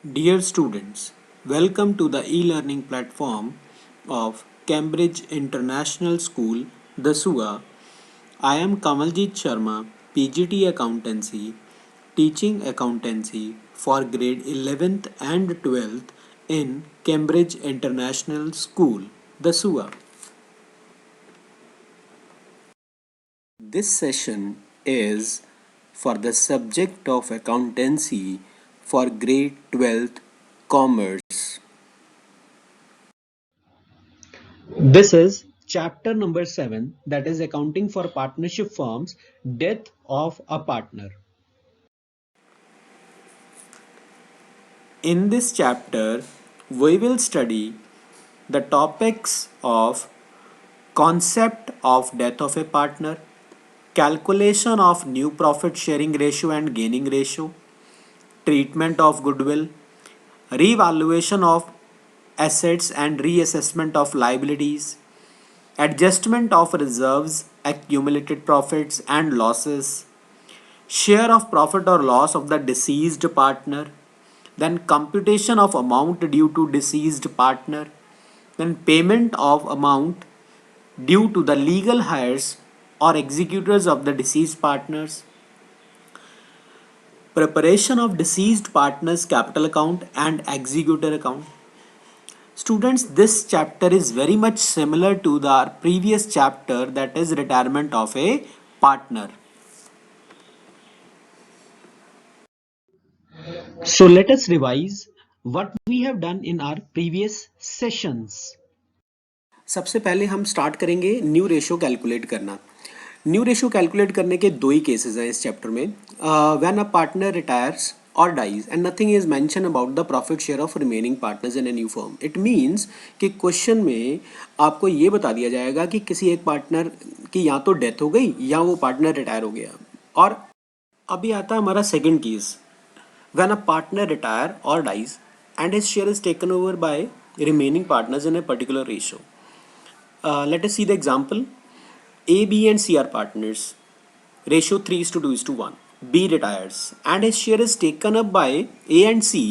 Dear students, welcome to the e-learning platform of Cambridge International School, the SUA. I am Kamaljeet Sharma, PGT Accountancy, teaching accountancy for grade 11th and 12th in Cambridge International School, the SUA. This session is for the subject of accountancy for grade 12th commerce. This is chapter number 7, that is accounting for partnership firms, death of a partner. In this chapter, we will study the topics of concept of death of a partner, calculation of new profit sharing ratio and gaining ratio, treatment of goodwill, revaluation of assets and reassessment of liabilities, adjustment of reserves, accumulated profits and losses, share of profit or loss of the deceased partner, then computation of amount due to deceased partner, then payment of amount due to the legal heirs or executors of the deceased partners, preparation of deceased partner's capital account and executor account. Students, this chapter is very much similar to the previous chapter, that is retirement of a partner. So let us revise what we have done in our previous sessions. सबसे पहले हम start करेंगे new ratio calculate करना. New ratio calculate करने के दो ही cases हैं इस चैप्टर में. व्हेन अ पार्टनर रिटायर्स और dies and nothing is mention about the profit share of remaining partners in a new firm. It means कि क्वेश्चन में आपको ये बता दिया जाएगा कि किसी एक पार्टनर की या तो डेथ हो गई या वो पार्टनर रिटायर हो गया. और अभी आता है हमारा second case. When a partner retire or dies and his share is taken over by remaining partners in a particular ratio. Let us see the example. A, B and C are partners. Ratio 3 is to 2 is to 1. B retires and his share is taken up by A and C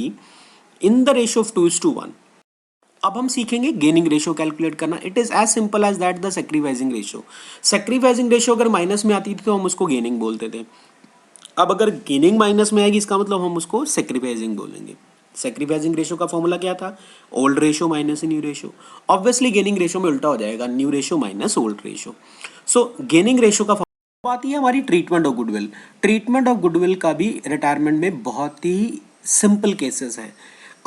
in the ratio of 2 is to 1. अब हम सीखेंगे gaining ratio calculate करना. It is as simple as that. The sacrificing ratio. Sacrificing ratio अगर minus में आती थी तो हम उसको गेनिंग बोलते थे. अब अगर गेनिंग माइनस में आएगी इसका मतलब हम उसको सेक्रीफाइसिंग बोलेंगे. सेक्रीफाइसिंग रेशियो का फॉर्मूला क्या था? Old ratio minus new ratio. Obviously gaining ratio में उल्टा हो जाएगा, new ratio minus old ratio. So gaining ratio का फॉर्मूला आती है हमारी treatment of goodwill. Treatment of goodwill का भी रिटायरमेंट में बहुत ही सिंपल केसेस हैं.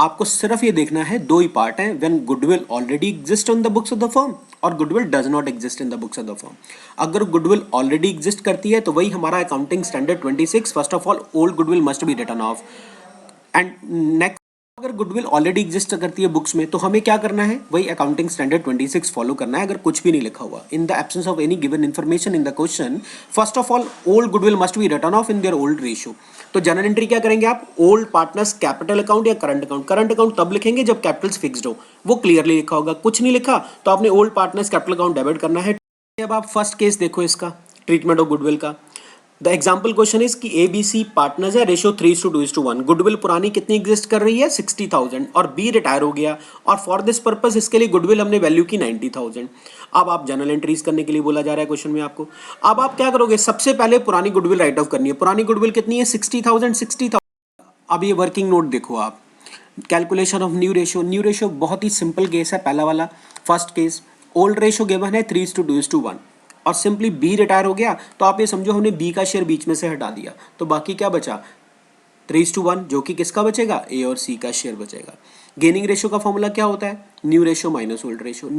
आपको सिर्फ ये देखना है, दो ही पार्ट है. When goodwill already exist on the books of the firm और goodwill does not exist in the books of the firm. अगर गुडविल ऑलरेडी एग्जिस्ट करती है तो वही हमारा accounting standard 26. First of all old goodwill must be written off. And next, अगर goodwill already exist करती है बुक्स में तो हमें क्या करना है? वही अकाउंटिंग स्टैंडर्ड 26 फॉलो करना है. अगर कुछ भी नहीं लिखा हुआ, in the absence of any given information in the question, first of all old goodwill must be written off in their old ratio. तो जनरल एंट्री क्या करेंगे आप? ओल्ड पार्टनर्स कैपिटल अकाउंट या करंट अकाउंट. करंट अकाउंट तब लिखेंगे जब Capitals fixed हो. वो क्लियरली लिखा होगा. कुछ नहीं लिखा तो आपने old partners capital account debit करना है. अब आप फर्स्ट केस देखो इसका, ट्रीटमेंट ऑफ गुडविल का. द एग्जाम्पल क्वेश्चन इज कि ए बी सी पार्टनर्स है, ratio 3 is to 2 is to 1. Goodwill पुरानी कितनी एग्जिस्ट कर रही है? 60,000. और बी रिटायर हो गया और फॉर दिस पर्पस इसके लिए गुडविल हमने वैल्यू की 90,000. अब आप जनरल एंट्रीज करने के लिए बोला जा रहा है क्वेश्चन में आपको. अब आप क्या करोगे? सबसे पहले पुरानी गुडविल राइट ऑफ करनी है. पुरानी गुडविल कितनी है? 60,000. अब ये वर्किंग नोट देखो आप. Calculation of new ratio. New ratio बहुत ही सिंपल केस है, पहला वाला first case. Old ratio given है 3 is to 2 is to 1 और सिंपली बी रिटायर हो गया तो आप ये समझो हमने बी का शेयर बीच में से हटा दिया तो बाकी क्या बचा? 3 is to 1, जो कि किसका बचेगा? ए और सी का शेयर बचेगा. गेनिंग रेशियो का फॉर्मूला क्या होता है? New ratio minus old ratio.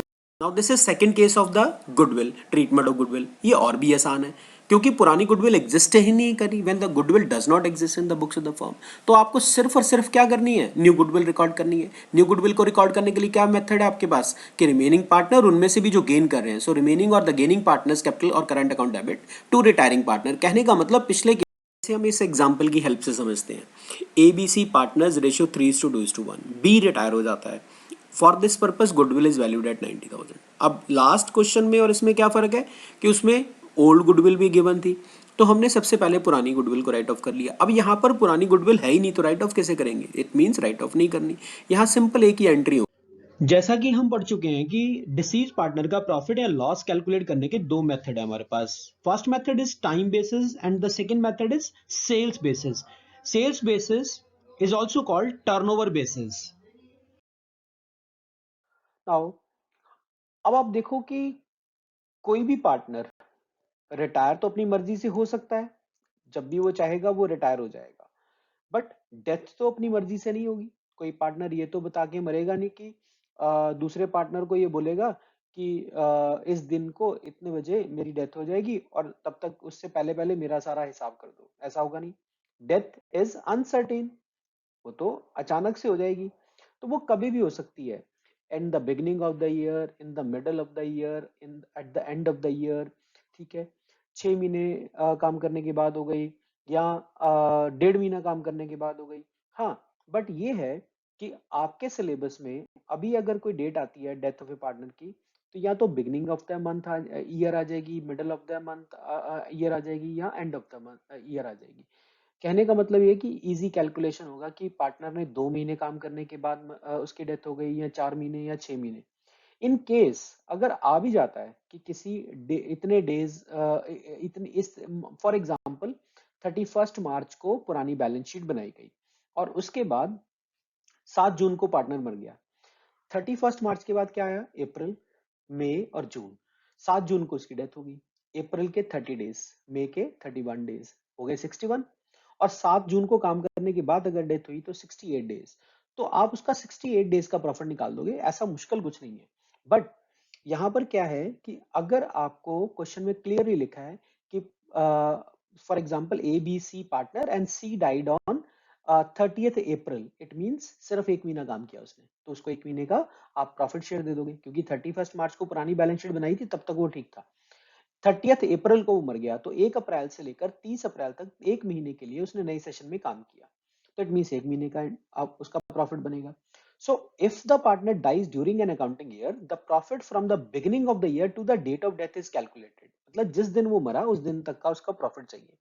Now this is second case of the goodwill, treatment of goodwill. ये और भी आसान है क्योंकि पुरानी गुडविल एग्जिस्ट ही नहीं करी. When the goodwill does not exist in the books of the firm, तो आपको सिर्फ और सिर्फ क्या करनी है? न्यू गुडविल रिकॉर्ड करनी है. न्यू गुडविल को रिकॉर्ड करने के लिए क्या मेथड है आपके पास? कि रिमेनिंग पार्टनर उनमें से भी जो गेन कर रहे हैं, सो रिमेनिंग और द गेनिंग पार्टनर्स कैपिटल और current account debit to retiring partner. कहने का मतलब पिछले से हम इस एग्जाम्पल की हेल्प से समझते हैं. A B C partners, ratio 3 is to 2 is to 1. B retire हो जाता है. For this purpose goodwill is valued at 90,000. अब लास्ट क्वेश्चन में और इसमें क्या फर्क है कि उसमें ओल्ड गुडविल भी गिवन थी तो हमने सबसे पहले पुरानी गुडविल को राइट ऑफ कर लिया। अब यहाँ पर पुरानी गुडविल है ही नहीं तो राइट ऑफ कैसे करेंगे? इट मीन्स राइट ऑफ नहीं करनी। यहाँ सिंपल एक ही एंट्री हो। जैसा कि हम पढ़ चुके हैं कि डिसीज पार्टनर का प्रॉफिट या लॉस कैलकुलेट करने के दो मेथड है हमारे पास। First method is time basis and the second method is sales basis. Sales basis is also called turnover basis. Now अब आप देखो कि कोई भी पार्टनर रिटायर तो अपनी मर्जी से हो सकता है, जब भी वो चाहेगा वो रिटायर हो जाएगा, बट डेथ तो अपनी मर्जी से नहीं होगी। कोई पार्टनर ये तो बता के मरेगा नहीं कि दूसरे पार्टनर को ये बोलेगा कि इस दिन को इतने बजे मेरी डेथ हो जाएगी और तब तक उससे पहले पहले मेरा सारा हिसाब कर दो, ऐसा होगा नहीं। डेथ इज अनसर्टेन, वो तो अचानक से हो जाएगी, तो वो कभी भी हो सकती है। In the beginning of the year, in the middle of the year, in at the end of the year, ठीक है। 6 महीने काम करने के बाद हो गई, या 1.5 महीना काम करने के बाद हो गई। हाँ, बट ये है कि आपके सिलेबस में अभी अगर कोई डेट आती है डेथ ऑफ ए पार्टनर की, तो या तो beginning of the month year आ जाएगी, middle of the month year आ जाएगी, या end of the month year आ जाएगी। कहने का मतलब ये कि इजी कैलकुलेशन होगा कि पार्टनर ने 2 महीने काम करने के बाद उसकी डेथ हो गई, या 4 महीने या 6 महीने। इन केस अगर आ भी जाता है कि किसी इतने डेज, इतने इस, फॉर एग्जांपल 31 मार्च को पुरानी बैलेंस शीट बनाई गई और उसके बाद 7 जून को पार्टनर मर गया। 31 मार्च के बाद क्या आया? अप्रैल, मई और जून। 7 जून को उसकी डेथ होगी। अप्रैल के 30 डेज, मई के 31 डेज, हो गए 61। और 7 जून को काम करने के बाद अगर डेथ हुई तो 68 डेज। तो आप उसका 68 डेज का प्रॉफिट निकाल दोगे, ऐसा मुश्किल कुछ नहीं है। बट यहाँ पर क्या है कि अगर आपको क्वेश्चन में क्लियरली लिखा है कि for example A B C partner and C died on 30th April, it means सिर्फ 1 महीना काम किया उसने, तो उसको 1 महीने का आप प्रॉफिट शेयर दे दोगे, क्योंकि 31 मार्च को पुरानी बैलेंस शीट बनाई थी तब तक वो ठीक था। 30th अप्रैल को वो मर गया, तो 1 अप्रैल से लेकर 30 अप्रैल तक 1 महीने के लिए उसने नए सेशन में काम किया, तो इट मीन्स 1 महीने का आप उसका प्रॉफिट बनेगा। So if the partner dies during an accounting year, the profit from the beginning of the year to the date of death is calculated. मतलब जिस दिन वो मरा उस दिन तक का उसका प्रॉफिट चाहिए।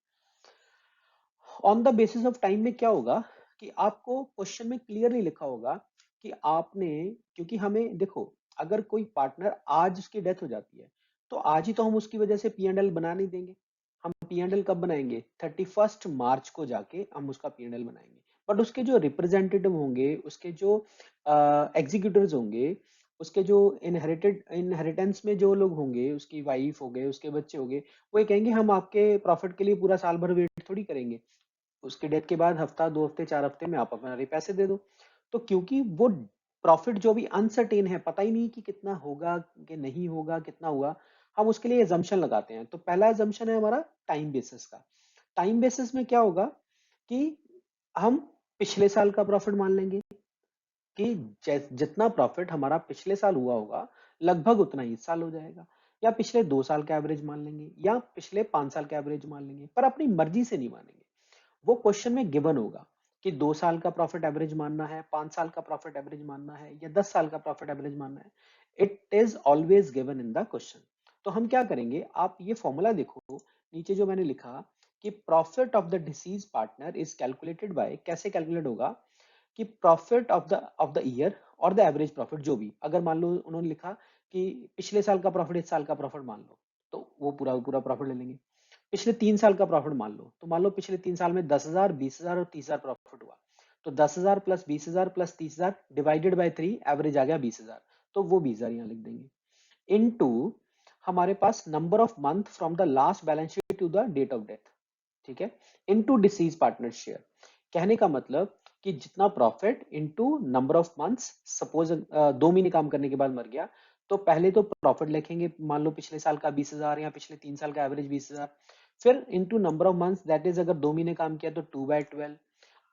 On the basis of time में क्या होगा कि आपको क्वेश्चन में क्लियरली लिखा होगा कि आपने, क्योंकि हमें देखो, अगर कोई पार्टनर आज उसकी डेथ हो जाती है तो आज ही तो हम उसकी वजह से पी एंड एल बना नहीं देंगे। हम पी एंड एल कब बनाएंगे? 31 मार्च को जाके हम उसका पी एंड एल बनाएंगे। बट उसके जो रिप्रेजेंटेटिव होंगे, उसके जो एग्जीक्यूटिव्स होंगे, उसके जो इनहेरिटेंस में जो लोग होंगे, उसकी वाइफ हो गए, उसके बच्चे हो गए, वो ये कहेंगे हम आपके प्रॉफिट के लिए पूरा साल भर वेट थोड़ी करेंगे, उसके डेथ के बाद हफ्ता, 2 हफ्ते, 4 हफ्ते में आप अपना पैसे दे दो। तो क्योंकि वो प्रॉफिट जो भी अनसर्टेन है, पता ही नहीं कि कितना होगा कि नहीं होगा, कितना हुआ, हम उसके लिए एजम्पशन लगाते हैं। तो पहला एजम्पशन है हमारा टाइम बेसिस का। टाइम बेसिस में क्या होगा कि हम पिछले साल का प्रॉफिट मान लेंगे कि जितना प्रॉफिट हमारा पिछले साल हुआ होगा लगभग उतना ही इस साल हो जाएगा, या पिछले 2 साल का एवरेज मान लेंगे, या पिछले 5 साल का एवरेज मान लेंगे, पर अपनी मर्जी से नहीं मानेंगे। वो क्वेश्चन में गिवन होगा कि 2 साल का प्रॉफिट एवरेज मानना है, 5 साल का प्रॉफिट एवरेज मानना है, या 10 साल का प्रॉफिट एवरेज मानना है। It is always given in the question. तो हम क्या करेंगे, आप ये फॉर्मूला देखो नीचे जो मैंने लिखा कि profit of the deceased partner is calculated by, कैसे कैलकुलेट होगा कि प्रॉफिट ऑफ द ईयर और द एवरेज प्रॉफिट, जो भी, अगर मान लो उन्होंने लिखा कि पिछले साल का प्रॉफिट इस साल का प्रॉफिट मान लो, तो वो पूरा पूरा प्रॉफिट ले लेंगे। पिछले 3 साल का प्रॉफिट मान लो, तो मान लो पिछले 3 साल में 10,000, 20,000 और 30,000 प्रॉफिट हुआ, तो 10,000 plus 20,000 plus 30,000 divided by 3, average आ गया 20,000, तो वो 20,000 यहाँ लिख देंगे। इनटू हमारे पास number of month from the last balance sheet to the date of death, ठीक है, इनटू डिसीज पार्टनर शेयर। कहने का मतलब कि जितना profit into number of months, suppose 2 महीने काम करने के बाद मर गया, तो पहले तो प्रॉफिट लिखेंगे, मान लो पिछले साल का 20,000 या पिछले 3 साल का एवरेज 20,000, फिर into number of months, that is अगर 2 महीने काम किया तो 2/12,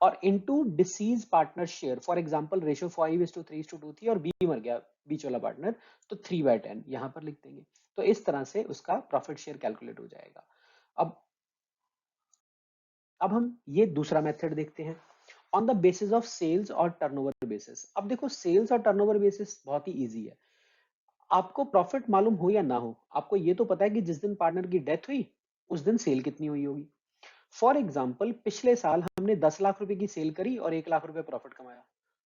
और into disease partner share. For example ratio 5:3:2 थी और बी मर गया, बीच वाला पार्टनर, तो 3/10 यहां पर लिख देंगे। तो इस तरह से उसका प्रॉफिट शेयर कैलकुलेट हो जाएगा। अब अब हम ये दूसरा मेथड देखते हैं, on the basis of sales और टर्नओवर बेसिस। अब देखो, सेल्स और टर्नओवर बेसिस बहुत ही इजी है। आपको प्रॉफिट मालूम हो या ना हो, आपको ये तो पता है कि जिस दिन पार्टनर की डेथ हुई उस दिन सेल कितनी हुई होगी। फॉर एग्जाम्पल पिछले साल हमने 10 लाख रुपए की सेल करी और 1 लाख रुपए प्रॉफिट कमाया,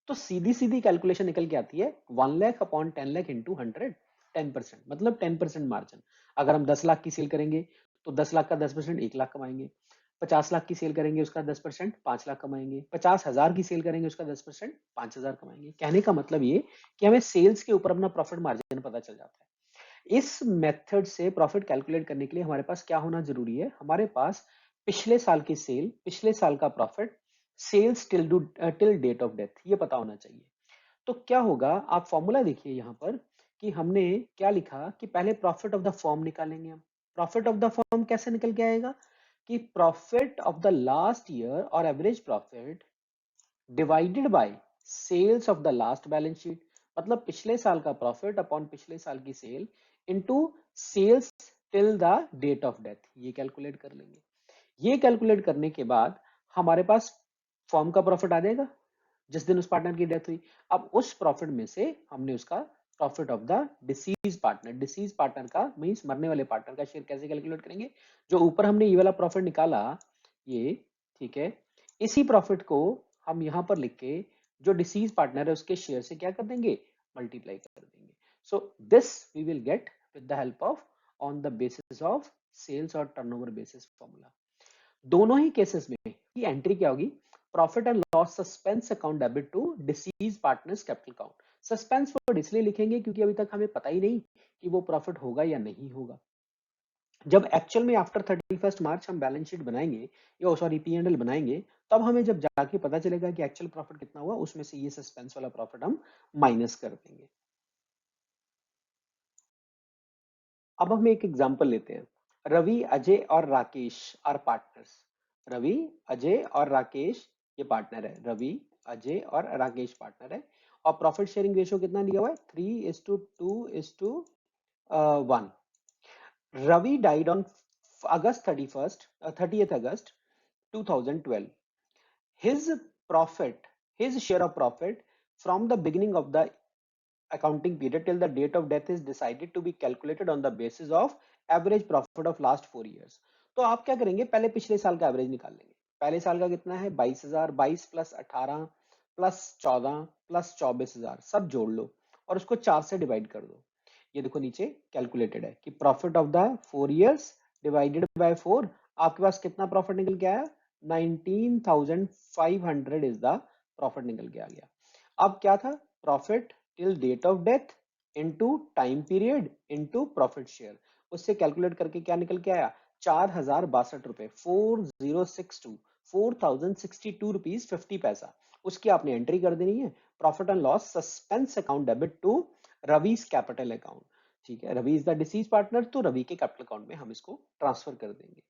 तो सीधी सीधी कैलकुलेशन निकल के आती है 1 लाख अपॉन 10 लाख इंटू 100, 10%, मतलब 10% मार्जिन। अगर हम 10 लाख की सेल करेंगे तो 10 लाख का 10% 1 लाख कमाएंगे, 50 लाख की सेल करेंगे उसका 10% 5 लाख कमाएंगे, 50,000 की सेल करेंगे उसका 10% 5,000 कमाएंगे। कहने का मतलब ये कि हमें सेल्स के ऊपर अपना प्रॉफिट मार्जिन पता चल जाता है। इस मेथड से प्रॉफिट कैलकुलेट करने के लिए हमारे पास क्या होना जरूरी है, हमारे पास पिछले साल की सेल, पिछले साल का profit, sales till date of death, ये पता होना चाहिए। तो क्या होगा, आप फॉर्मूला देखिए यहां पर कि हमने क्या लिखा कि पहले प्रॉफिट ऑफ द फर्म निकालेंगे हम। प्रॉफिट ऑफ द फर्म कैसे निकल के आएगा कि profit of the last year और average profit divided by sales of the last balance sheet, मतलब पिछले साल का प्रॉफिट अपॉन पिछले साल की sale into sales till the date of death, ये कैलकुलेट कर लेंगे। ये कैलकुलेट करने के बाद हमारे पास फर्म का प्रॉफिट आ जाएगा जिस दिन उस पार्टनर की डेथ हुई। अब उस प्रॉफिट में से हमने उसका profit of the deceased partner का मींस मरने वाले पार्टनर का शेयर कैसे कैलकुलेट करेंगे, जो ऊपर हमने ये वाला प्रॉफिट निकाला, ये ठीक है, इसी प्रॉफिट को हम यहां पर लिख के जो डिसीज पार्टनर है उसके शेयर से क्या कर देंगे, मल्टीप्लाई कर देंगे। So this we will get with the help of on the basis of sales और टर्नओवर बेसिस फॉर्मूला। दोनों ही केसेस में की एंट्री क्या होगी, profit and loss suspense account debit to deceased partners capital account. Suspense word इसलिए लिखेंगे क्योंकि अभी तक हमें पता ही नहीं कि वो प्रॉफिट होगा या नहीं होगा। जब एक्चुअल में आफ्टर 31 मार्च हम बैलेंस शीट बनाएंगे या सॉरी P&L बनाएंगे, तब हमें जब जाके पता चलेगा कि एक्चुअल प्रॉफिट कितना हुआ, उसमें से ये सस्पेंस वाला प्रॉफिट हम माइनस कर देंगे। अब हम एक एग्जांपल लेते हैं। रवि, अजय और राकेश आर पार्टनर्स। रवि, अजय और राकेश ये पार्टनर है। रवि, अजय और राकेश पार्टनर है और प्रॉफिट शेयरिंग रेशियो कितना दिया हुआ है, 3:2:1। Ravi died on August 30th August 2012. His profit, his share of profit from the beginning of the accounting period till the date of death is decided to be calculated on the basis of average profit of last 4 years। तो आप क्या करेंगे, पहले पिछले साल का average निकाल लेंगे। पहले साल का कितना है, 22,000, 22 प्लस 18 प्लस 14 प्लस 24,000 सब जोड़ लो और उसको 4 से डिवाइड कर दो। ये देखो नीचे कैलकुलेटेड है कि profit of the 4 years divided by 4, आपके पास कितना प्रॉफिट निकल के आया, 19,500 इज द प्रॉफिट निकल के आ गया। अब क्या था, profit till date of death into time period into profit share, उससे कैलकुलेट करके क्या निकल के आया, 4,062 रुपए, 4,062 रुपीज 50 पैसा। उसकी आपने एंट्री कर देनी है profit and loss suspense account debit to Ravi's capital account. ठीक है, Ravi is the deceased partner, तो रवि के कैपिटल अकाउंट में हम इसको ट्रांसफर कर देंगे।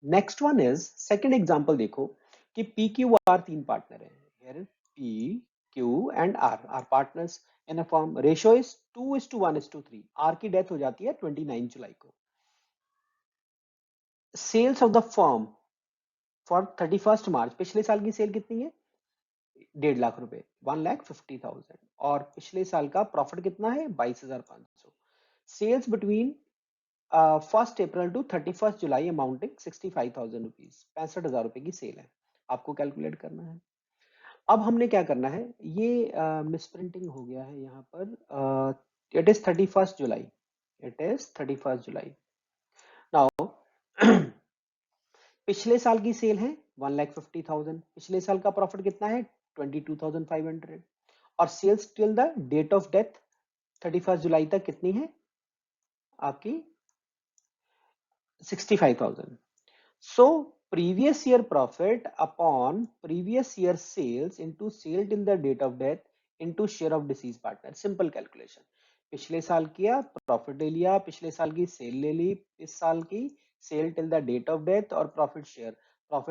Next one is second example, देखो कि पी क्यू आर तीन पार्टनर हैं। Here P Q and R are partners in a firm, ratio is 2:1:3। R की डेथ हो जाती है 29 जुलाई को। Sales of the firm for 31 March, पिछले साल की सेल कितनी है, 1.5 लाख रुपए, 1,50,000। और पिछले साल का प्रॉफिट कितना है, 22,500। Sales between 1 April to 31 July amounting 65,000 rupees, 65,000 रुपए की सेल है, आपको कैलकुलेट करना है। अब हमने क्या करना है, ये मिस प्रिंटिंग हो गया है यहाँ पर, it is 31 July, it is 31 July. Now पिछले साल की सेल है 1,50,000, पिछले साल का प्रॉफिट कितना है 22,500, और sales till the date of death 31 जुलाई तक कितनी है आपकी, 65,000। So previous year profit upon previous year sales into sale till the date of death into share of deceased partner, simple calculation. पिछले साल किया प्रॉफिट ले लिया, पिछले साल की सेल ले ली, इस साल की sale till the date of death और प्रॉफिट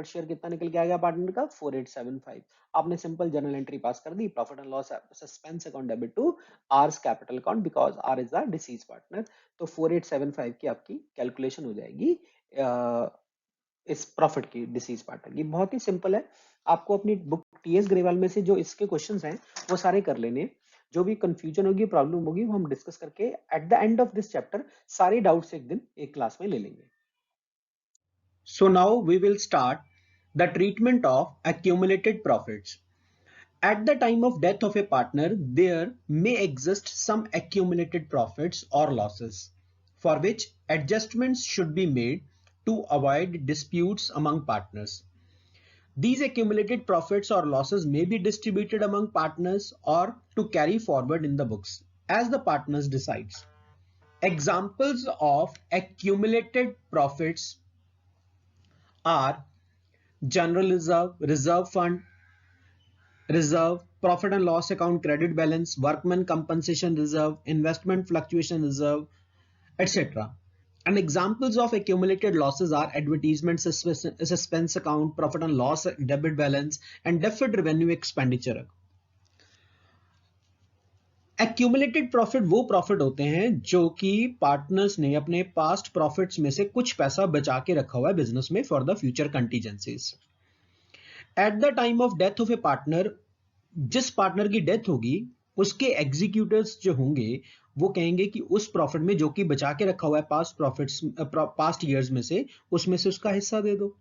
शेयर कितना निकल के आ गया पार्टनर का, 4,875। आपने सिंपल जर्नल एंट्री पास कर दी, profit and loss suspense account debit to R's capital account because R is the deceased partner. तो 4,875 की आपकी कैलकुलेशन हो जाएगी इस प्रॉफिट की डिसीज पार्टनर की। बहुत ही सिंपल है, आपको अपनी बुक टीएस ग्रेवाल में से जो इसके क्वेश्चंस हैं वो सारे कर लेने। जो भी कंफ्यूजन होगी, प्रॉब्लम होगी, वो हम डिस्कस करके at the end of this chapter सारे डाउट्स एक दिन एक क्लास में ले लेंगे। So now we will start the treatment of accumulated profits. At the time of death of a partner, there may exist some accumulated profits or losses for which adjustments should be made to avoid disputes among partners. These accumulated profits or losses may be distributed among partners or to carry forward in the books as the partners decides. Examples of accumulated profits are general reserve, reserve fund, reserve, profit and loss account credit balance, workman compensation reserve, investment fluctuation reserve, etc. And examples of accumulated losses are advertisement suspense account, profit and loss debit balance, and deferred revenue expenditure. Accumulated profit वो profit होते हैं जो कि partners ने अपने past profits में से कुछ पैसा बचा के रखा हुआ है बिजनेस में for the future contingencies. At the time of death of a partner, जिस पार्टनर की डेथ होगी उसके एग्जीक्यूटिव्स जो होंगे वो कहेंगे कि उस प्रॉफिट में जो कि बचा के रखा हुआ है पास्ट प्रॉफिट्स पास्ट ईयर्स में से उसमें से उसका हिस्सा दे दो.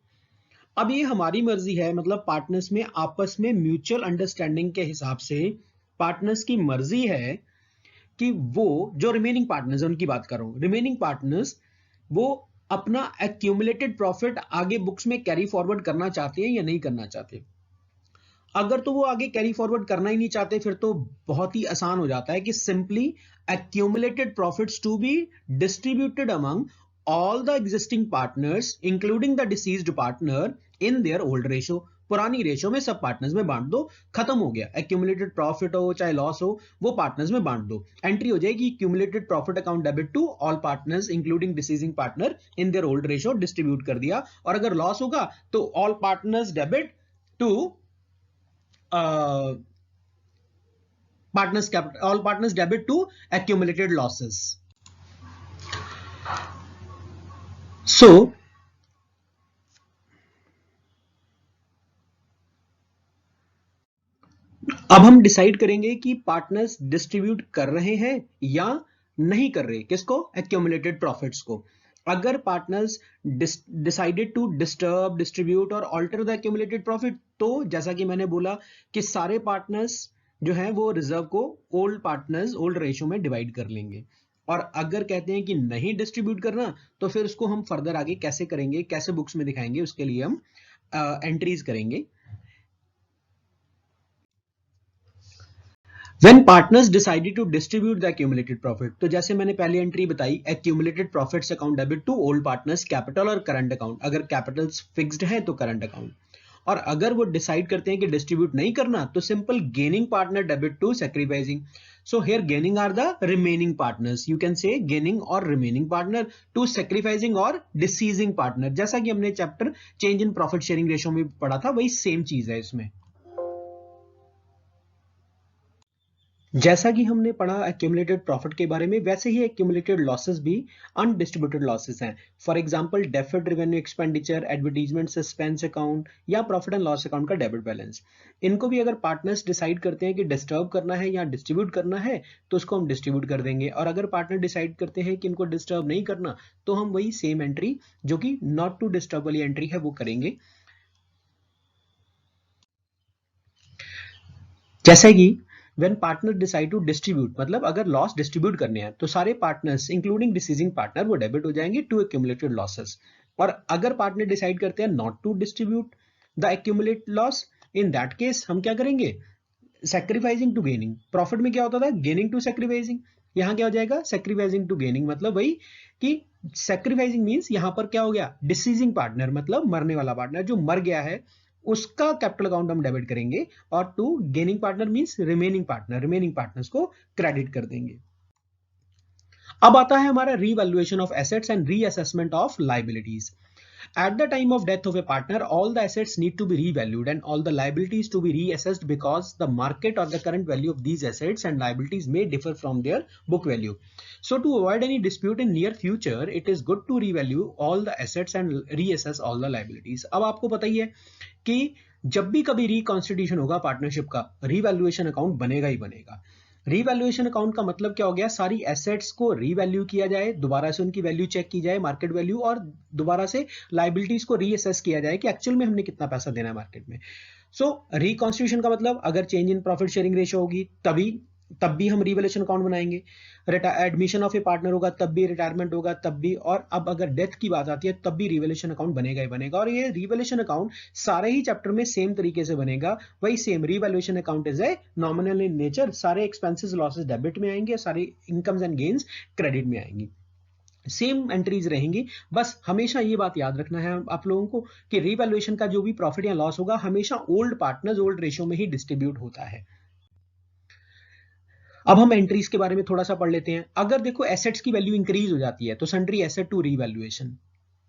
अब ये हमारी मर्जी है, मतलब पार्टनर्स में आपस में म्यूचुअल अंडरस्टैंडिंग के हिसाब से पार्टनर्स की मर्जी है कि वो जो रिमेनिंग पार्टनर्स उनकी बात कर रहा हूं, रिमेनिंग पार्टनर्स वो अपना एक्यूमुलेटेड प्रॉफिट आगे बुक्स में कैरी फॉरवर्ड करना चाहते हैं या नहीं करना चाहते. अगर तो वो आगे कैरी फॉरवर्ड करना ही नहीं चाहते फिर तो बहुत ही आसान हो जाता है कि simply accumulated profits to be distributed among all the existing partners including the deceased partner in their old ratio. पुरानी रेशो में सब पार्टनर्स में बांट दो, खत्म हो गया. एक्यूमुलेटेड प्रॉफिट हो चाहे लॉस हो वो पार्टनर्स में बांट दो. एंट्री हो जाएगी accumulated profit account debit to all partners including deceasing partner in their old ratio, distribute कर दिया. और अगर लॉस होगा तो all partners debit to partners capital, all partners debit to accumulated losses. So अब हम डिसाइड करेंगे कि पार्टनर्स डिस्ट्रीब्यूट कर रहे हैं या नहीं कर रहे किसको, accumulated profits को. अगर partners decided to disturb, distribute और ऑल्टर द accumulated profit, तो जैसा कि मैंने बोला कि सारे पार्टनर्स जो है वो रिजर्व को ओल्ड पार्टनर्स ओल्ड रेशियो में डिवाइड कर लेंगे. और अगर कहते हैं कि नहीं डिस्ट्रीब्यूट करना तो फिर उसको हम फर्दर आगे कैसे करेंगे, कैसे बुक्स में दिखाएंगे, उसके लिए हम एंट्रीज करेंगे. When partners decided to distribute the accumulated profit, तो जैसे मैंने पहले एंट्री बताई accumulated profits account debit to old partners capital और current account. अगर कैपिटल्स फिक्स्ड है तो करंट अकाउंट. और अगर वो डिसाइड करते हैं कि डिस्ट्रीब्यूट नहीं करना तो simple gaining partner debit to sacrificing. So here gaining are the remaining partners, you can say gaining और रिमेनिंग पार्टनर टू सैक्रिफाइसिंग और डिसीजिंग पार्टनर. जैसा कि हमने chapter change in profit sharing ratio में पढ़ा था वही सेम चीज है इसमें. जैसा कि हमने पढ़ा एक्यूमुलेटेड प्रॉफिट के बारे में, वैसे ही एक्यूमुलेटेड लॉसेस भी अनडिस्ट्रीब्यूटेड लॉसेस हैं. For example deferred revenue expenditure, advertisement suspense account या प्रॉफिट एंड लॉस अकाउंट का डेबिट बैलेंस. इनको भी अगर पार्टनर्स डिसाइड करते हैं कि डिस्टर्ब करना है या डिस्ट्रीब्यूट करना है तो उसको हम डिस्ट्रीब्यूट कर देंगे. और अगर पार्टनर डिसाइड करते हैं कि इनको डिस्टर्ब नहीं करना तो हम वही सेम एंट्री जो कि नॉट टू डिस्टर्ब वाली एंट्री है वो करेंगे. जैसे कि when partner decide to distribute, मतलब अगर लॉस डिस्ट्रीब्यूट करने हैं तो सारे पार्टनर्स इंक्लूडिंग डिसीजिंग पार्टनर वो डेबिट हो जाएंगे टू एक्यूमुलेटेड लॉसेस. और अगर पार्टनर डिसाइड करते हैं not to distribute the accumulated loss, in that case हम क्या करेंगे, सैक्रिफाइसिंग टू गेनिंग. प्रॉफिट में क्या होता था, गेनिंग टू सैक्रिफाइसिंग. यहां क्या हो जाएगा, सैक्रिफाइसिंग टू गेनिंग. मतलब वही कि सैक्रिफाइसिंग मींस यहां पर क्या हो गया, डिसीजिंग पार्टनर मतलब मरने वाला पार्टनर जो मर गया है उसका कैपिटल अकाउंट हम डेबिट करेंगे. और to gaining partner means remaining partner, remaining partners को क्रेडिट कर देंगे. अब आता है हमारा revaluation of assets and reassessment of liabilities. At the time of death of a partner, all the assets need to be revalued and all the liabilities to be reassessed because the market or the current value of these assets and liabilities may differ from their book value. So to avoid any dispute in near future, it is good to revalue all the assets and reassess all the liabilities. अब आपको पता ही है कि जब भी कभी reconstitution होगा partnership का, रिवैल्यूएशन अकाउंट बनेगा ही बनेगा. रीवैल्यूएशन अकाउंट का मतलब क्या हो गया, सारी एसेट्स को रीवैल्यू किया जाए, दोबारा से उनकी वैल्यू चेक की जाए, मार्केट वैल्यू, और दोबारा से लाइबिलिटीज को रीअसेस किया जाए कि एक्चुअल में हमने कितना पैसा देना है मार्केट में। सो रिकॉन्स्टिट्यूशन का मतलब अगर change in profit sharing ratio होगी तब भी हम रिवैल्यूएशन अकाउंट बनाएंगे, एडमिशन ऑफ ए पार्टनर होगा तब भी, रिटायरमेंट होगा तब भी, और अब अगर डेथ की बात आती है तब भी रिवैल्यूएशन अकाउंट बनेगा ही बनेगा। और ये रिवैल्यूएशन अकाउंट सारे ही चैप्टर में सेम तरीके से बनेगा, वही same. Revaluation account is a nominal in nature, सारे एक्सपेंसेस लॉसेस डेबिट में आएंगे, सारे इनकम्स एंड गेन्स क्रेडिट में आएंगी, सेम एंट्रीज रहेंगी। बस हमेशा ये बात याद रखना है आप लोगों को कि रिवैल्यूएशन का जो भी प्रॉफिट या लॉस होगा हमेशा ओल्ड पार्टनर्स ओल्ड रेशियो में ही डिस्ट्रीब्यूट होता है। अब हम एंट्रीज के बारे में थोड़ा सा पढ़ लेते हैं। अगर देखो एसेट्स की वैल्यू इंक्रीज हो जाती है तो सन्ड्री एसेट टू रिवैल्यूएशन,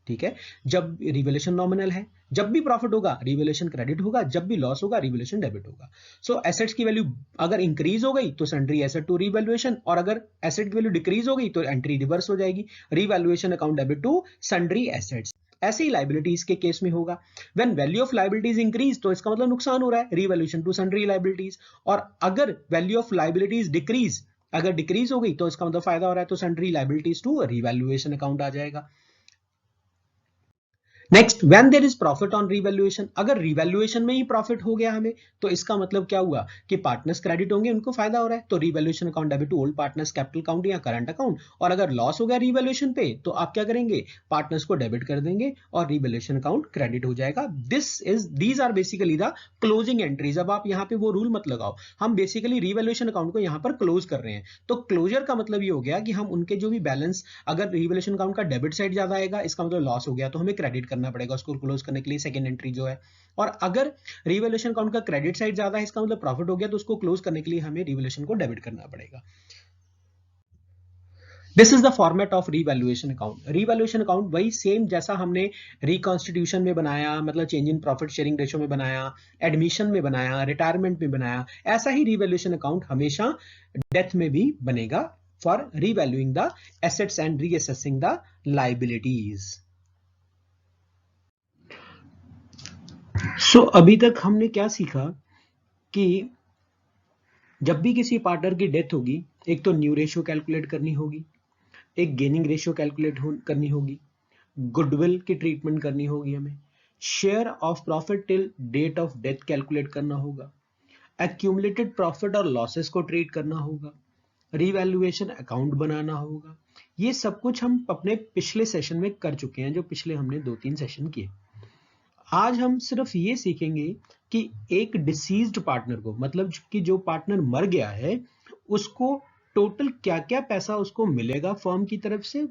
ठीक है। जब रिवैल्यूएशन नॉमिनल है, जब भी प्रॉफिट होगा रिवैल्यूएशन क्रेडिट होगा, जब भी लॉस होगा रिवैल्यूएशन डेबिट होगा। सो एसेट्स की वैल्यू अगर इंक्रीज हो गई तो सन्ड्री एसेट टू रिवैल्यूएशन, और अगर एसेट की वैल्यू डिक्रीज हो गई तो एंट्री रिवर्स हो जाएगी, revaluation account debit to sundry assets. ऐसे ही लाइबिलिटीज के केस में होगा, when value of liabilities increase तो इसका मतलब नुकसान हो रहा है, रिवैल्यूएशन टू सन्ड्री लाइबिलिटीज। और अगर वैल्यू ऑफ लाइबिलिटीज डिक्रीज, अगर डिक्रीज हो गई तो इसका मतलब फायदा हो रहा है, तो sundry liabilities to revaluation account आ जाएगा। Next, when there is profit on revaluation, अगर रिवैल्यूएशन में ही प्रॉफिट हो गया हमें तो इसका मतलब क्या हुआ कि पार्टनर्स क्रेडिट होंगे, उनको फायदा हो रहा है, तो revaluation account debit to old partners capital account या करंट अकाउंट। और अगर लॉस हो गया रिवैल्यूएशन पे तो आप क्या करेंगे, पार्टनर्स को डेबिट कर देंगे और रिवैल्यूएशन अकाउंट क्रेडिट हो जाएगा। These are basically the closing entries. अब आप यहाँ पे वो रूल मत लगाओ, हम बेसिकली रिवैल्यूएशन अकाउंट को यहाँ पर क्लोज कर रहे हैं। तो क्लोजर का मतलब ये हो गया कि हम उनके जो भी बैलेंस, अगर रिवैल्यूएशन अकाउंट का डेबिट साइड ज्यादा आएगा इसका मतलब लॉस हो गया तो हमें क्रेडिट करना पड़ेगा उसको क्लोज करने के लिए, सेकंड एंट्री जो है। और अगर रिवैल्यूएशन अकाउंट का क्रेडिट साइड ज्यादा है इसका मतलब प्रॉफिट हो गया तो उसको क्लोज करने के लिए हमें रिवैल्यूएशन को डेबिट करना पड़ेगा। This is the format of revaluation account. Revaluation account वही सेम जैसा हमने रिकॉन्स्टिट्यूशन में बनाया, मतलब change in profit sharing ratio में बनाया, एडमिशन में बनाया, रिटायरमेंट में बनाया, ऐसा ही रिवैल्यूएशन अकाउंट हमेशा डेथ में भी बनेगा for revaluing the assets and reassessing the liabilities. So अभी तक हमने क्या सीखा कि जब भी किसी पार्टनर की डेथ होगी, एक तो न्यू रेशियो कैलकुलेट करनी होगी, एक गेनिंग रेशियो कैलकुलेट करनी होगी, गुडविल की ट्रीटमेंट करनी होगी, हमें share of profit till date of death calculate करना होगा, एक्यूमुलेटेड प्रॉफिट और लॉसेस को ट्रीट करना होगा, रिवैल्यूएशन अकाउंट बनाना होगा। ये सब कुछ हम अपने पिछले सेशन में कर चुके हैं, जो पिछले हमने 2-3 सेशन किए। आज हम सिर्फ ये सीखेंगे कि एक डिसीज्ड पार्टनर को, मतलब कि जो पार्टनर मर गया है, उसको टोटल क्या क्या पैसा उसको मिलेगा फर्म की तरफ से,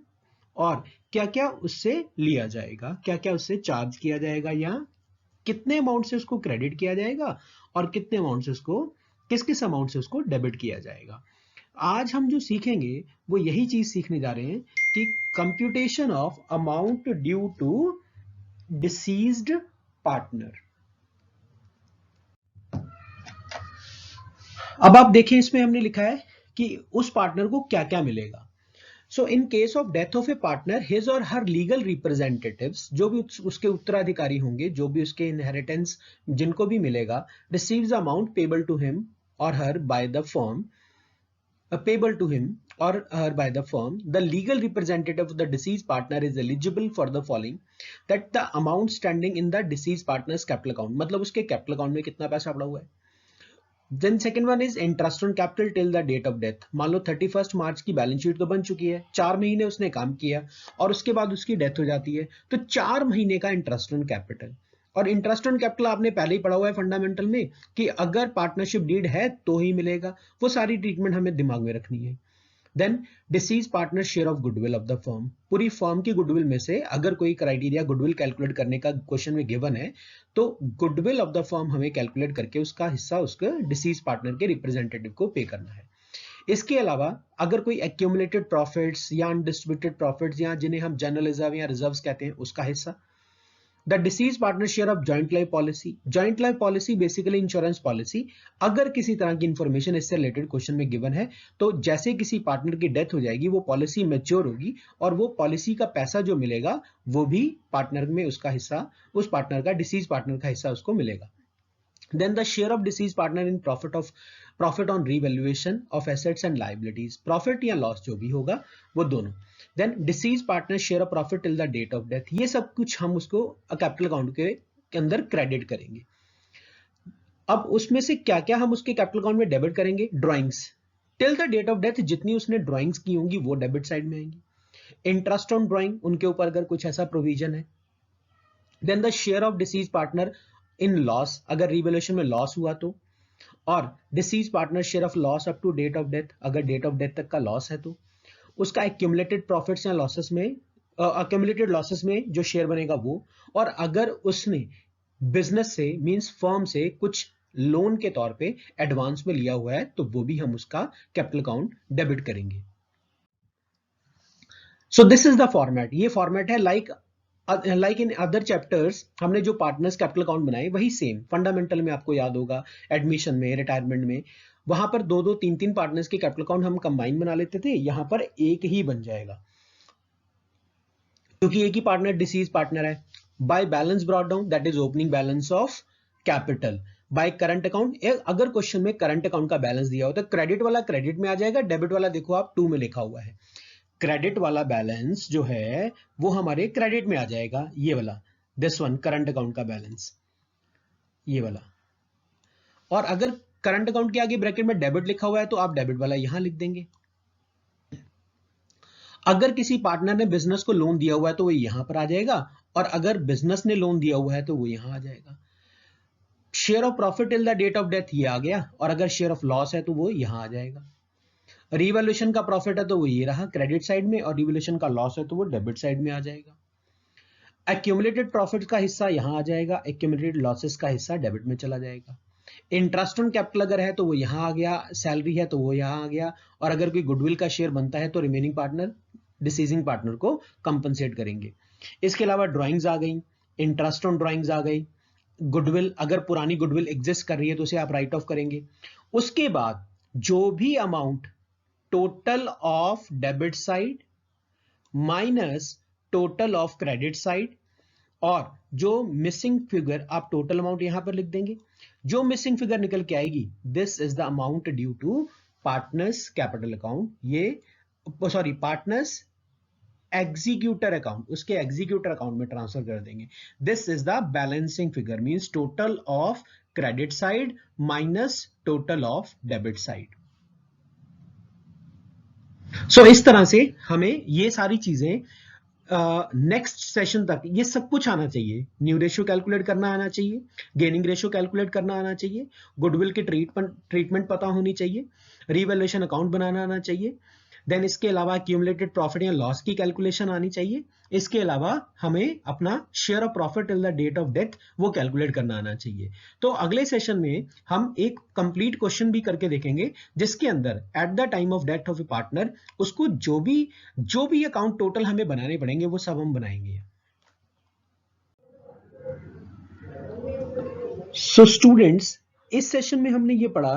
और क्या क्या उससे लिया जाएगा, क्या क्या उससे चार्ज किया जाएगा, या कितने अमाउंट से उसको क्रेडिट किया जाएगा और कितने अमाउंट से उसको, किस किस अमाउंट से उसको डेबिट किया जाएगा। आज हम जो सीखेंगे वो यही चीज सीखने जा रहे हैं कि computation of amount due to deceased partner. अब आप देखें, इसमें हमने लिखा है कि उस पार्टनर को क्या क्या मिलेगा। So in case of death of a partner, his or her legal representatives, जो भी उसके उत्तराधिकारी होंगे, जो भी उसके इनहेरिटेंस जिनको भी मिलेगा, receives amount payable to him or her by the firm, payable to him or her by the firm. The legal representative of the deceased partner is eligible for the following: that the amount standing in the deceased partner's capital account, मतलब उसके capital account में कितना पैसा पड़ा हुआ है। Then second one is interest on capital till the date of death. मान लो 31 मार्च की बैलेंस शीट तो बन चुकी है, 4 महीने उसने काम किया और उसके बाद उसकी डेथ हो जाती है, तो 4 महीने का इंटरेस्ट ऑन कैपिटल। और इंटरेस्ट ऑन कैपिटल आपने पहले ही पढ़ा हुआ है फंडामेंटल में कि अगर पार्टनरशिप डीड है तो ही मिलेगा, वो सारी ट्रीटमेंट हमें दिमाग में रखनी है। Then deceased partner share of goodwill of the firm, पूरी फर्म की गुडविल में से अगर कोई क्राइटेरिया गुडविल कैलकुलेट करने का क्वेश्चन में गिवन है तो गुडविल ऑफ द फर्म हमें कैलकुलेट करके उसका हिस्सा उसके डिसीज पार्टनर के रिप्रेजेंटेटिव को पे करना है। इसके अलावा अगर कोई एक्यूमुलेटेड प्रॉफिट्स या अनडिस्ट्रीब्यूटेड प्रॉफिट्स या जिन्हें हम जनरल रिजर्व या रिजर्व्स कहते हैं उसका हिस्सा। The deceased partner share of joint life policy, joint life policy basically insurance policy. अगर किसी तरह की इंफॉर्मेशन इससे रिलेटेड क्वेश्चन में गिवन है तो जैसे किसी पार्टनर की डेथ हो जाएगी वो पॉलिसी मैच्योर होगी और वो पॉलिसी का पैसा जो मिलेगा वो भी पार्टनर में उसका हिस्सा, उस पार्टनर का, डिसीज पार्टनर का हिस्सा उसको मिलेगा। Then the share of deceased partner in profit on revaluation of assets and liabilities, profit या loss जो भी होगा वो दोनों. Then deceased partner share of profit till the date of death, ये सब कुछ हम उसको कैपिटल अकाउंट के अंदर क्रेडिट करेंगे. अब उसमें से क्या क्या हम उसके कैपिटल अकाउंट में डेबिट करेंगे? Drawings till the date of death, जितनी उसने ड्राइंग्स की होंगी वो डेबिट साइड में आएंगी. इंटरेस्ट ऑन ड्राइंग, उनके ऊपर अगर कुछ ऐसा प्रोविजन है. Then the share of deceased partner in loss, अगर रिवैल्यूएशन में लॉस हुआ तो, और deceased partner share of loss up to date of death, अगर डेट ऑफ डेथ तक का लॉस है तो उसका एक्यूमुलेटेड प्रॉफिट्स या लॉसेस में, एक्यूमुलेटेड लॉसेस में जो शेयर बनेगा वो. और अगर उसने बिजनेस से मींस फर्म से कुछ लोन के तौर पे एडवांस में लिया हुआ है तो वो भी हम उसका कैपिटल अकाउंट डेबिट करेंगे. So this is the format, ये फॉर्मेट है. लाइक इन अदर चैप्टर्स हमने जो पार्टनर्स कैपिटल अकाउंट बनाए वही सेम. फंडामेंटल में आपको याद होगा, एडमिशन में, रिटायरमेंट में, वहां पर दो दो तीन तीन पार्टनर्स के कैपिटल अकाउंट हम कंबाइन बना लेते थे. यहां पर एक ही बन जाएगा क्योंकि एक ही पार्टनर डिसीज पार्टनर है. By balance brought down, that is opening balance of capital. By current account, अगर क्वेश्चन में करंट अकाउंट का बैलेंस दिया हो तो क्रेडिट वाला क्रेडिट में आ जाएगा, डेबिट वाला देखो आप 2 में लिखा हुआ है. क्रेडिट वाला बैलेंस जो है वो हमारे क्रेडिट में आ जाएगा, ये वाला, दिस वन करंट अकाउंट का बैलेंस, ये वाला. और अगर करंट अकाउंट के आगे ब्रैकेट में डेबिट लिखा हुआ है तो आप डेबिट वाला यहां लिख देंगे. अगर किसी पार्टनर ने बिजनेस को लोन दिया हुआ है तो वो यहां पर आ जाएगा, और अगर बिजनेस ने लोन दिया हुआ है तो वो यहां आ जाएगा. Share of profit till the date of death ये आ गया, और अगर शेयर ऑफ लॉस है तो वो यहां आ जाएगा. रिवैल्यूएशन का प्रॉफिट है तो वो ये रहा क्रेडिट साइड में, और रिवैल्यूएशन का लॉस है तो वो डेबिट साइड में आ जाएगा. एक्यूमुलेटेड प्रॉफिट का हिस्सा यहां आ जाएगा, एक्यूमुलेटेड लॉसेस का हिस्सा डेबिट में चला जाएगा. इंटरेस्ट ऑन कैपिटल अगर है तो वो यहां आ गया, सैलरी है तो वो यहां आ गया, और अगर कोई गुडविल का शेयर बनता है तो रिमेनिंग पार्टनर डिसीजिंग पार्टनर को कंपनसेट करेंगे. इसके अलावा ड्राइंग्स आ गई, इंटरेस्ट ऑन ड्राइंग्स आ गई. गुडविल, अगर पुरानी गुडविल एग्जिस्ट कर रही है तो उसे आप राइट ऑफ करेंगे. उसके बाद जो भी amount total of debit side minus total of credit side, और जो मिसिंग फिगर आप टोटल अमाउंट यहां पर लिख देंगे. जो मिसिंग फिगर निकल के आएगी, this is the amount due to partners capital account, ये सॉरी पार्टनर्स एग्जीक्यूटर अकाउंट, उसके एग्जीक्यूटर अकाउंट में ट्रांसफर कर देंगे. This is the balancing figure, means total of credit side minus total of debit side. So इस तरह से हमें ये सारी चीजें नेक्स्ट सेशन तक ये सब कुछ आना चाहिए. न्यू रेशियो कैलकुलेट करना आना चाहिए, गेनिंग रेशियो कैलकुलेट करना आना चाहिए, गुडविल की ट्रीटमेंट पता होनी चाहिए, रिवैल्यूएशन अकाउंट बनाना आना चाहिए. देन इसके अलावा एक्यूमुलेटेड प्रॉफिट या लॉस की कैलकुलेशन आनी चाहिए. इसके अलावा हमें अपना share of profit till the date of death वो कैलकुलेट करना आना चाहिए. तो अगले सेशन में हम एक कंप्लीट क्वेश्चन भी करके देखेंगे जिसके अंदर at the time of death of a partner उसको जो भी अकाउंट टोटल हमें बनाने पड़ेंगे वो सब हम बनाएंगे. सो स्टूडेंट्स, इस सेशन में हमने ये पढ़ा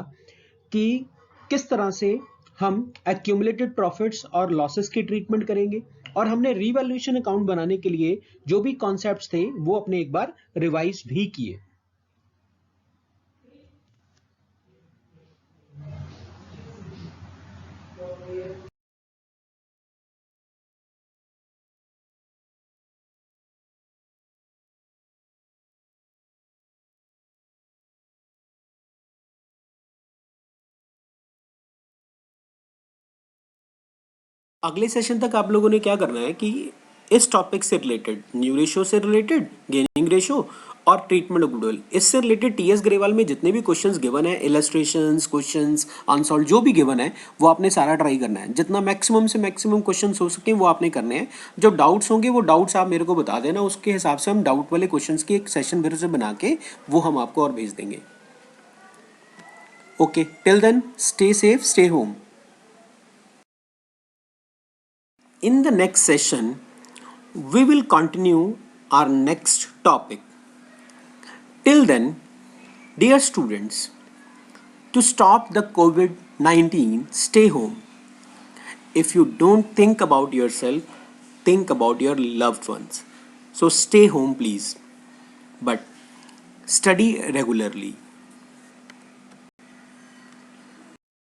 कि किस तरह से हम एक्यूमुलेटेड प्रॉफिट्स और लॉसेस की ट्रीटमेंट करेंगे, और हमने रिवैल्यूएशन अकाउंट बनाने के लिए जो भी कॉन्सेप्ट्स थे वो अपने एक बार रिवाइज भी किए. अगले सेशन तक आप लोगों ने क्या करना है कि इस टॉपिक से रिलेटेड, न्यू रेशियो से रिलेटेड, गेनिंग रेशियो और ट्रीटमेंट ऑफ गुडविल, इससे रिलेटेड टीएस ग्रेवाल में जितने भी क्वेश्चंस गिवन है, इलस्ट्रेशंस, क्वेश्चंस, अनसॉल्व जो भी गिवन है वो आपने सारा ट्राई करना है. जितना मैक्सिमम से मैक्सिमम क्वेश्चंस हो सके वो आपने करने हैं. जो डाउट्स होंगे वो डाउट्स आप मेरे को बता देना, उसके हिसाब से हम डाउट वाले क्वेश्चंस की एक सेशन फिर से बना के वो हम आपको और भेज देंगे. Okay, till then stay safe, stay home. In the next session, we will continue our next topic. Till then, dear students, to stop the COVID-19, stay home. If you don't think about yourself, think about your loved ones. So stay home, please. But study regularly.